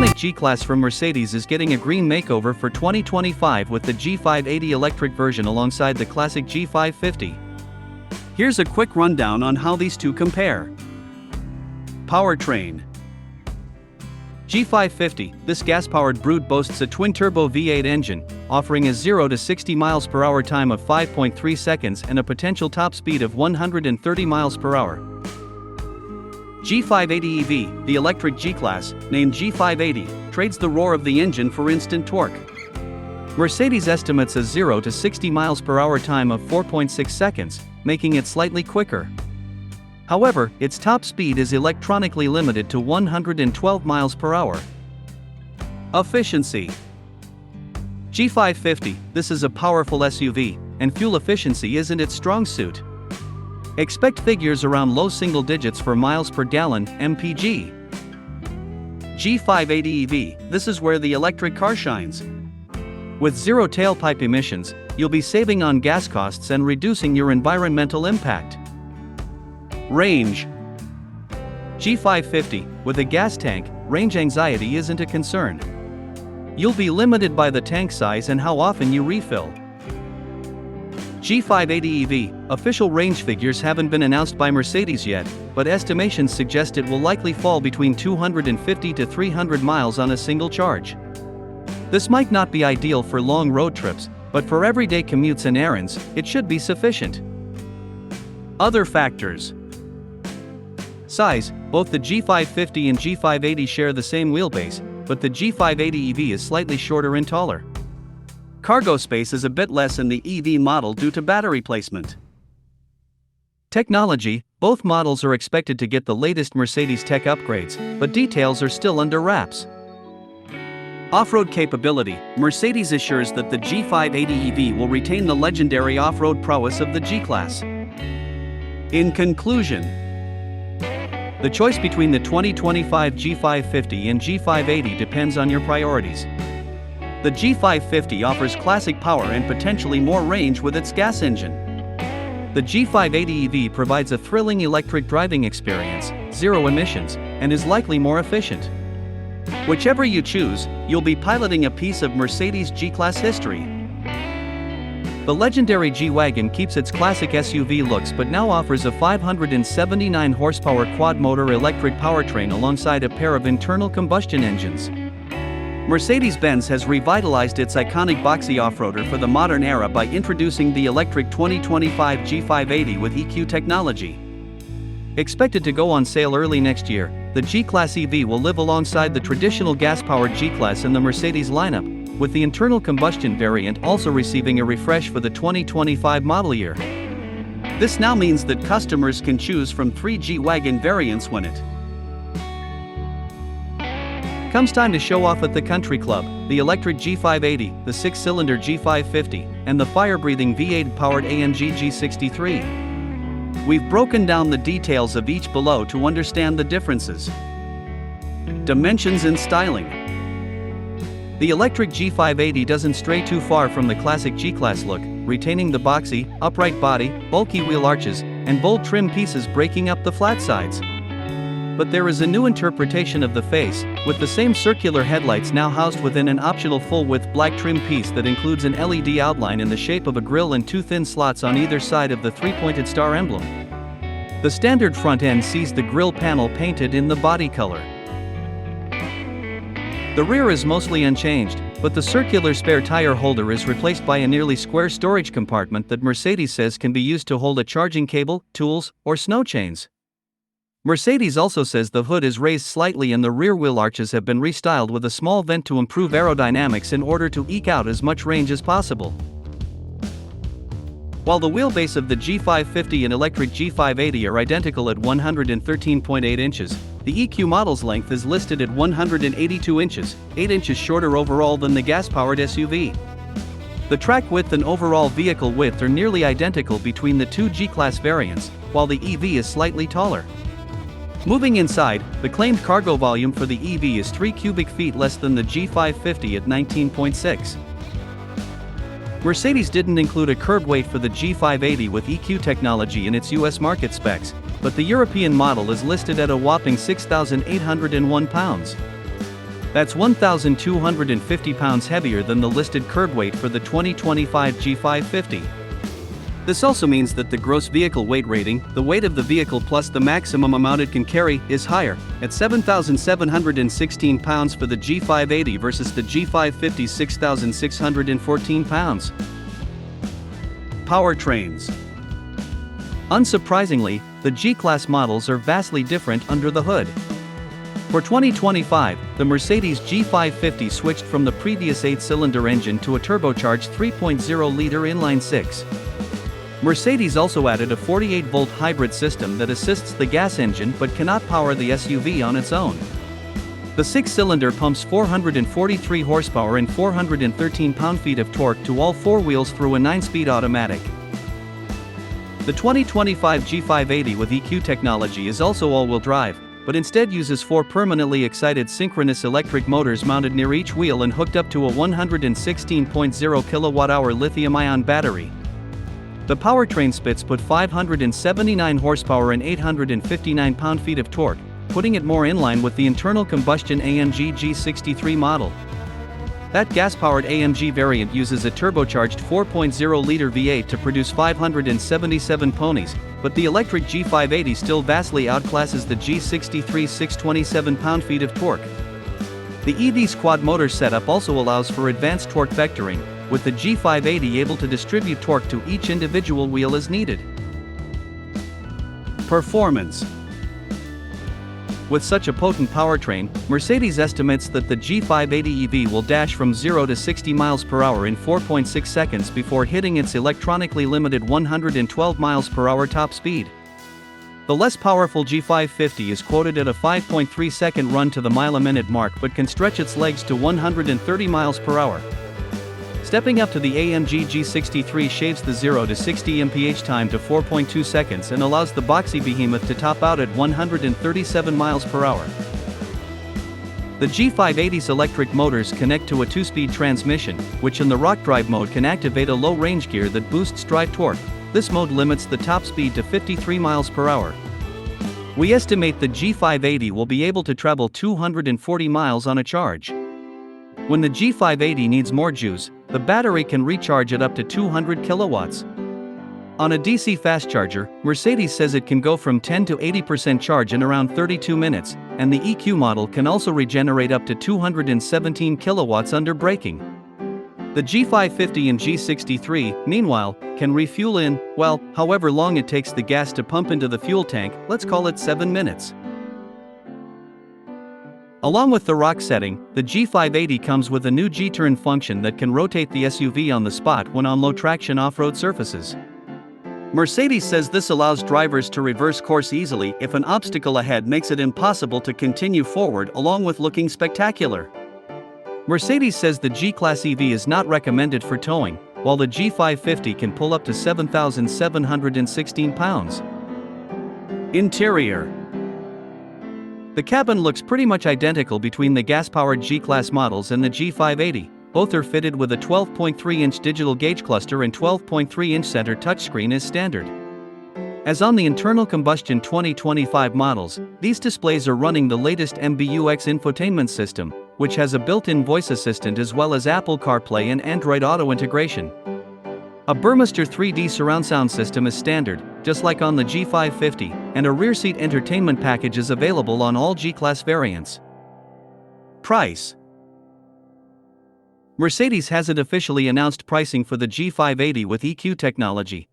iconic G-Class from Mercedes is getting a green makeover for 2025 with the G580 electric version alongside the classic G550. Here's a quick rundown on how these two compare. Powertrain. G550, this gas-powered brute boasts a twin-turbo V8 engine, offering a 0 to 60 miles per hour time of 5.3 seconds and a potential top speed of 130 miles per hour. G580 EV, the electric G-Class, named G580, trades the roar of the engine for instant torque. Mercedes estimates a 0 to 60 miles per hour time of 4.6 seconds, making it slightly quicker. However, its top speed is electronically limited to 112 miles per hour. Efficiency. G550, this is a powerful SUV, and fuel efficiency isn't its strong suit. Expect figures around low single digits for miles per gallon, MPG. G580 EV, this is where the electric car shines. With zero tailpipe emissions, you'll be saving on gas costs and reducing your environmental impact. Range. G550, with a gas tank, range anxiety isn't a concern. You'll be limited by the tank size and how often you refill. G580 EV, official range figures haven't been announced by Mercedes yet, but estimations suggest it will likely fall between 250 to 300 miles on a single charge. This might not be ideal for long road trips, but for everyday commutes and errands, it should be sufficient. Other factors. Size, both the G550 and G580 share the same wheelbase, but the G580 EV is slightly shorter and taller. Cargo space is a bit less in the EV model due to battery placement. Technology, both models are expected to get the latest Mercedes tech upgrades, but details are still under wraps. Off-road capability, Mercedes assures that the G580 EV will retain the legendary off-road prowess of the G-Class. In conclusion, the choice between the 2025 G550 and G580 depends on your priorities. The G550 offers classic power and potentially more range with its gas engine. The G580 EV provides a thrilling electric driving experience, zero emissions, and is likely more efficient. Whichever you choose, you'll be piloting a piece of Mercedes G-Class history. The legendary G-Wagon keeps its classic SUV looks but now offers a 579 horsepower quad-motor electric powertrain alongside a pair of internal combustion engines. Mercedes-Benz has revitalized its iconic boxy off-roader for the modern era by introducing the electric 2025 G580 with EQ technology. Expected to go on sale early next year, the G-Class EV will live alongside the traditional gas-powered G-Class in the Mercedes lineup, with the internal combustion variant also receiving a refresh for the 2025 model year. This now means that customers can choose from 3 G-Wagon variants when it comes time to show off at the country club: the electric G580, the 6-cylinder G550, and the fire-breathing V8-powered AMG G63. We've broken down the details of each below to understand the differences. Dimensions and styling. The electric G580 doesn't stray too far from the classic G-Class look, retaining the boxy, upright body, bulky wheel arches, and bold trim pieces breaking up the flat sides. But there is a new interpretation of the face, with the same circular headlights now housed within an optional full-width black trim piece that includes an LED outline in the shape of a grille and 2 thin slots on either side of the 3-pointed star emblem. The standard front end sees the grille panel painted in the body color. The rear is mostly unchanged, but the circular spare tire holder is replaced by a nearly square storage compartment that Mercedes says can be used to hold a charging cable, tools, or snow chains. Mercedes also says the hood is raised slightly and the rear wheel arches have been restyled with a small vent to improve aerodynamics in order to eke out as much range as possible. While the wheelbase of the G550 and electric G580 are identical at 113.8 inches, the EQ model's length is listed at 182 inches, 8 inches shorter overall than the gas-powered SUV. The track width and overall vehicle width are nearly identical between the 2 G-Class variants, while the EV is slightly taller. Moving inside, the claimed cargo volume for the EV is 3 cubic feet less than the G550 at 19.6. Mercedes didn't include a curb weight for the G580 with EQ technology in its US market specs, but the European model is listed at a whopping 6,801 pounds. That's 1,250 pounds heavier than the listed curb weight for the 2025 G550. This also means that the gross vehicle weight rating, the weight of the vehicle plus the maximum amount it can carry, is higher, at 7,716 pounds for the G580 versus the G550's 6,614 pounds. Powertrains. Unsurprisingly, the G-Class models are vastly different under the hood. For 2025, the Mercedes G550 switched from the previous 8-cylinder engine to a turbocharged 3.0-liter inline-six. Mercedes also added a 48-volt hybrid system that assists the gas engine but cannot power the SUV on its own. The 6-cylinder pumps 443 horsepower and 413 pound-feet of torque to all four wheels through a 9-speed automatic. The 2025 G580 with EQ technology is also all-wheel drive, but instead uses four permanently excited synchronous electric motors mounted near each wheel and hooked up to a 116.0 kWh lithium-ion battery. The powertrain spits put 579 horsepower and 859 pound-feet of torque, putting it more in line with the internal combustion AMG G63 model. That gas-powered AMG variant uses a turbocharged 4.0-liter V8 to produce 577 ponies, but the electric G580 still vastly outclasses the G63's 627 pound-feet of torque. The EV's quad-motor setup also allows for advanced torque vectoring, with the G580 able to distribute torque to each individual wheel as needed. Performance. With such a potent powertrain, Mercedes estimates that the G580 EV will dash from 0 to 60 miles per hour in 4.6 seconds before hitting its electronically limited 112 miles per hour top speed. The less powerful G550 is quoted at a 5.3-second run to the mile-a-minute mark but can stretch its legs to 130 miles per hour. Stepping up to the AMG G63 shaves the 0 to 60 mph time to 4.2 seconds and allows the boxy behemoth to top out at 137 miles per hour. The G580's electric motors connect to a 2-speed transmission, which in the rock drive mode can activate a low-range gear that boosts drive torque. This mode limits the top speed to 53 miles per hour. We estimate the G580 will be able to travel 240 miles on a charge. When the G580 needs more juice, the battery can recharge at up to 200 kilowatts. On a DC fast charger, Mercedes says it can go from 10 to 80% charge in around 32 minutes, and the EQ model can also regenerate up to 217 kilowatts under braking. The G550 and G63, meanwhile, can refuel in, well, however long it takes the gas to pump into the fuel tank, let's call it 7 minutes. Along with the rock setting, the G580 comes with a new G-turn function that can rotate the SUV on the spot when on low-traction off-road surfaces. Mercedes says this allows drivers to reverse course easily if an obstacle ahead makes it impossible to continue forward along with looking spectacular. Mercedes says the G-Class EV is not recommended for towing, while the G550 can pull up to 7,716 pounds. Interior. The cabin looks pretty much identical between the gas-powered G-Class models and the G580. Both are fitted with a 12.3-inch digital gauge cluster and 12.3-inch center touchscreen as standard. As on the internal combustion 2025 models, these displays are running the latest MBUX infotainment system, which has a built-in voice assistant as well as Apple CarPlay and Android Auto integration. A Burmester 3D surround sound system is standard, just like on the G550, and a rear seat entertainment package is available on all G-Class variants. Price. Mercedes hasn't officially announced pricing for the G580 with EQ technology,